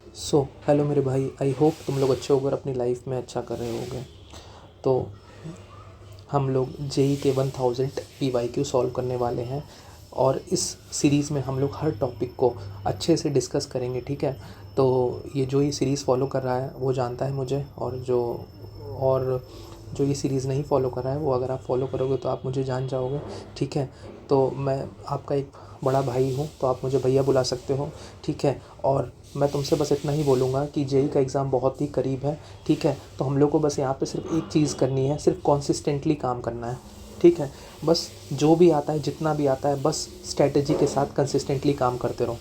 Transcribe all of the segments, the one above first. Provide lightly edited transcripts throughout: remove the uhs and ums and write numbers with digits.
Hello मेरे भाई, I hope तुम लोग अच्छे होकर अपनी लाइफ में अच्छा कर रहे होगे। तो हम लोग जेई के 1000 PYQ सॉल्व करने वाले हैं और इस सीरीज़ में हम लोग हर टॉपिक को अच्छे से डिस्कस करेंगे, ठीक है। तो ये सीरीज़ फॉलो कर रहा है वो जानता है मुझे, और जो ये सीरीज़ नहीं फॉलो कर रहा है वो, अगर आप फॉलो करोगे तो आप मुझे जान जाओगे, ठीक है। तो मैं आपका एक बड़ा भाई हूँ, तो आप मुझे भैया बुला सकते हो, ठीक है। और मैं तुमसे बस इतना ही बोलूँगा कि जेई का एग्ज़ाम बहुत ही करीब है, ठीक है। तो हम लोग को बस यहाँ पे सिर्फ एक चीज़ करनी है, सिर्फ कॉन्सिस्टेंटली काम करना है, ठीक है। बस जो भी आता है, जितना भी आता है, बस स्ट्रैटेजी के साथ कंसिस्टेंटली काम करते रहो,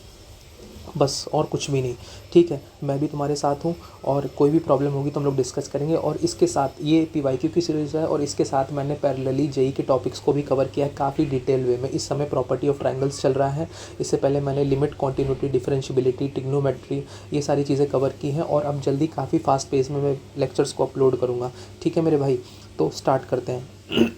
बस, और कुछ भी नहीं, ठीक है। मैं भी तुम्हारे साथ हूँ, और कोई भी प्रॉब्लम होगी तो हम लोग डिस्कस करेंगे। और इसके साथ ये PYQ की सीरीज़ है, और इसके साथ मैंने पैरेलली जेई के टॉपिक्स को भी कवर किया है काफ़ी डिटेल वे में। इस समय प्रॉपर्टी ऑफ ट्रायंगल्स चल रहा है, इससे पहले मैंने लिमिट, कॉन्टिन्यूटी, डिफरेंशियबिलिटी, ट्रिग्नोमेट्री, ये सारी चीज़ें कवर की हैं। और अब जल्दी काफ़ी फास्ट पेस में मैं लेक्चर्स को अपलोड करूँगा, ठीक है मेरे भाई। तो स्टार्ट करते हैं।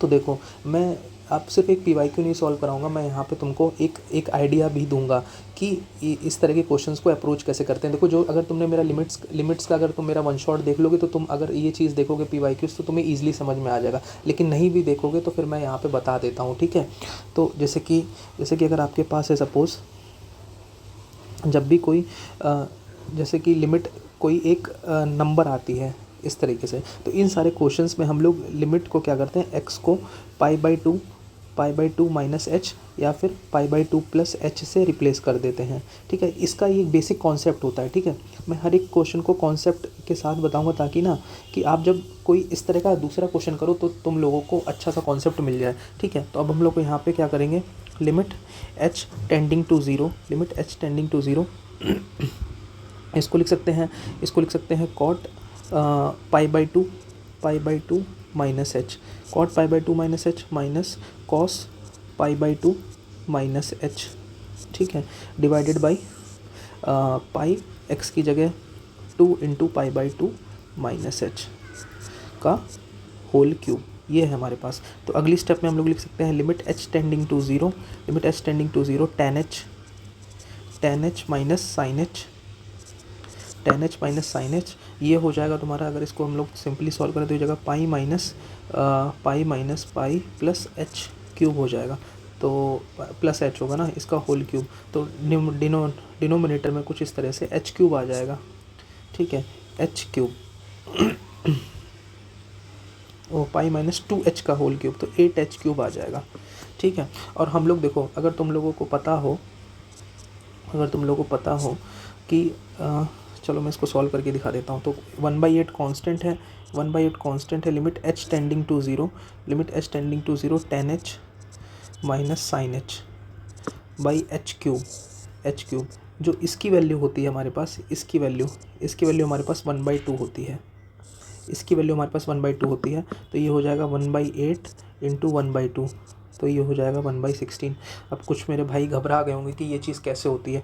तो देखो, मैं अब सिर्फ एक PYQ नहीं सॉल्व कराऊंगा, मैं यहाँ पे तुमको एक एक आइडिया भी दूंगा कि इस तरह के क्वेश्चंस को अप्रोच कैसे करते हैं। देखो, जो अगर तुमने मेरा लिमिट्स का अगर तुम मेरा वन शॉट देख लोगे, तो तुम अगर ये चीज़ देखोगे PYQs, तो तुम्हें ईजिली समझ में आ जाएगा। लेकिन नहीं भी देखोगे तो फिर मैं यहाँ पर बता देता हूँ, ठीक है। तो जैसे कि अगर आपके पास है, सपोज़ जब भी कोई जैसे कि लिमिट, कोई एक नंबर आती है इस तरीके से, तो इन सारे क्वेश्चंस में हम लोग लिमिट को क्या करते हैं, x को पाई बाई टू माइनस एच, या फिर पाई बाई टू प्लस एच से रिप्लेस कर देते हैं, ठीक है। इसका ये बेसिक कॉन्सेप्ट होता है, ठीक है। मैं हर एक क्वेश्चन को कॉन्सेप्ट के साथ बताऊंगा, ताकि ना कि आप जब कोई इस तरह का दूसरा क्वेश्चन करो तो तुम लोगों को अच्छा सा कॉन्सेप्ट मिल जाए, ठीक है। तो अब हम लोग को यहाँ पे क्या करेंगे, limit h tending to zero, limit h tending to zero, इसको लिख सकते हैं cot pi by two minus H, cot pi by two minus H minus cos pi by two minus H, ठीक है, डिवाइडेड बाई पाई, एक्स की जगह 2 × पाई by two minus H का whole cube, ये है हमारे पास। तो अगली स्टेप में हम लोग लिख सकते हैं limit h tending to zero, limit h tending to zero, tan H minus sine H, ये हो जाएगा तुम्हारा। अगर इसको हम लोग सिंपली सॉल्व करें तो ये जगह pi minus pi plus H cube हो जाएगा। तो प्लस एच होगा ना, इसका होल क्यूब। तो डिनोमिनेटर में कुछ इस तरह से एच क्यूब आ जाएगा, ठीक है, एच क्यूब, ओ पाई माइनस 2h का होल क्यूब, तो 8h क्यूब आ जाएगा, ठीक है। और हम लोग देखो, अगर तुम लोगों को पता हो कि चलो मैं इसको सॉल्व करके दिखा देता हूँ। तो 1/8 कांस्टेंट है, 1/8 कांस्टेंट है, limit h tending to zero, limit h tending to zero, 10h minus sine H by H cube, जो इसकी वैल्यू होती है हमारे पास, इसकी वैल्यू हमारे पास 1/2 होती है, इसकी वैल्यू हमारे पास 1/2 होती है। तो ये हो जाएगा 1/8 इंटू 1/2, तो ये हो जाएगा 1/16। अब कुछ मेरे भाई घबरा गए होंगे कि ये चीज़ कैसे होती है,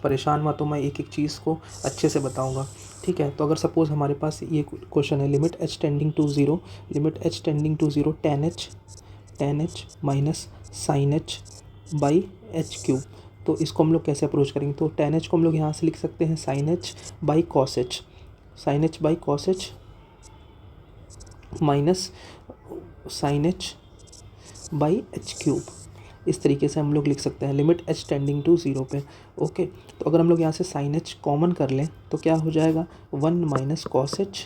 परेशान मत हो, मैं एक एक चीज़ को अच्छे से बताऊंगा, ठीक है। तो अगर सपोज़ हमारे पास ये क्वेश्चन है, limit h tending to zero, limit h tending to zero, tan H minus sine H by H cube, तो इसको हम लोग कैसे अप्रोच करेंगे। तो टेन एच को हम लोग यहाँ से लिख सकते हैं sine H by cos H minus sine H by H cube, इस तरीके से हम लोग लिख सकते हैं limit h tending to zero पे, ओके। तो अगर हम लोग यहाँ से साइन एच कॉमन कर लें तो क्या हो जाएगा, 1 माइनस कॉस एच,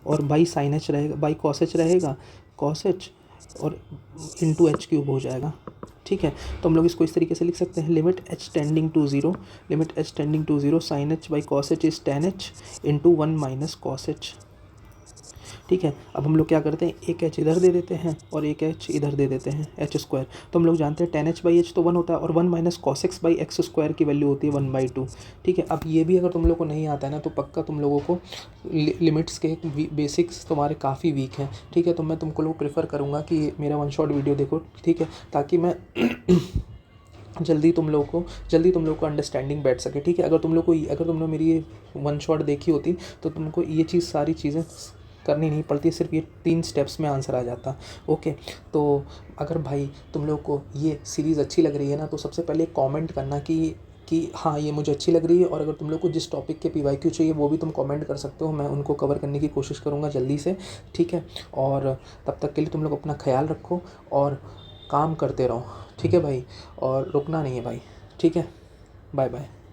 और बाई साइन एच रहेगा, बाई कॉस एच रहेगा, कॉस एच, और इंटू एच क्यूब हो जाएगा, ठीक है। तो हम लोग इसको इस तरीके से लिख सकते हैं, limit h tending to zero, limit h tending to zero, sine H by cos H is 10h into 1 minus cos H, ठीक है। अब हम लोग क्या करते हैं, एक एच इधर दे देते हैं और एक एच इधर दे देते हैं, एच स्क्वायर। तो हम लोग जानते हैं 10h/h तो 1 होता है, और 1 minus cos x by x square की वैल्यू होती है 1/2, ठीक है। अब ये भी अगर तुम लोग को नहीं आता है ना, तो पक्का तुम लोगों को लिमिट्स के बेसिक्स तुम्हारे काफ़ी वीक हैं, ठीक है। तो मैं तुमको लोग प्रेफर करूँगा कि मेरा वन शॉट वीडियो देखो, ठीक है, ताकि मैं जल्दी तुम लोगों को अंडरस्टैंडिंग बैठ सके, ठीक है। अगर तुमने मेरी ये वन शॉट देखी होती तो तुमको ये सारी चीज़ें करनी नहीं पड़ती, सिर्फ ये 3 स्टेप्स में आंसर आ जाता, ओके। तो अगर भाई तुम लोग को ये सीरीज़ अच्छी लग रही है ना, तो सबसे पहले कमेंट करना कि कि हाँ ये मुझे अच्छी लग रही है, और अगर तुम लोग को जिस टॉपिक के PYQ चाहिए वो भी तुम कमेंट कर सकते हो, मैं उनको कवर करने की कोशिश करूँगा जल्दी से, ठीक है। और तब तक के लिए तुम लोग अपना ख्याल रखो और काम करते रहो, ठीक है भाई, और रुकना नहीं है भाई, ठीक है। Bye bye.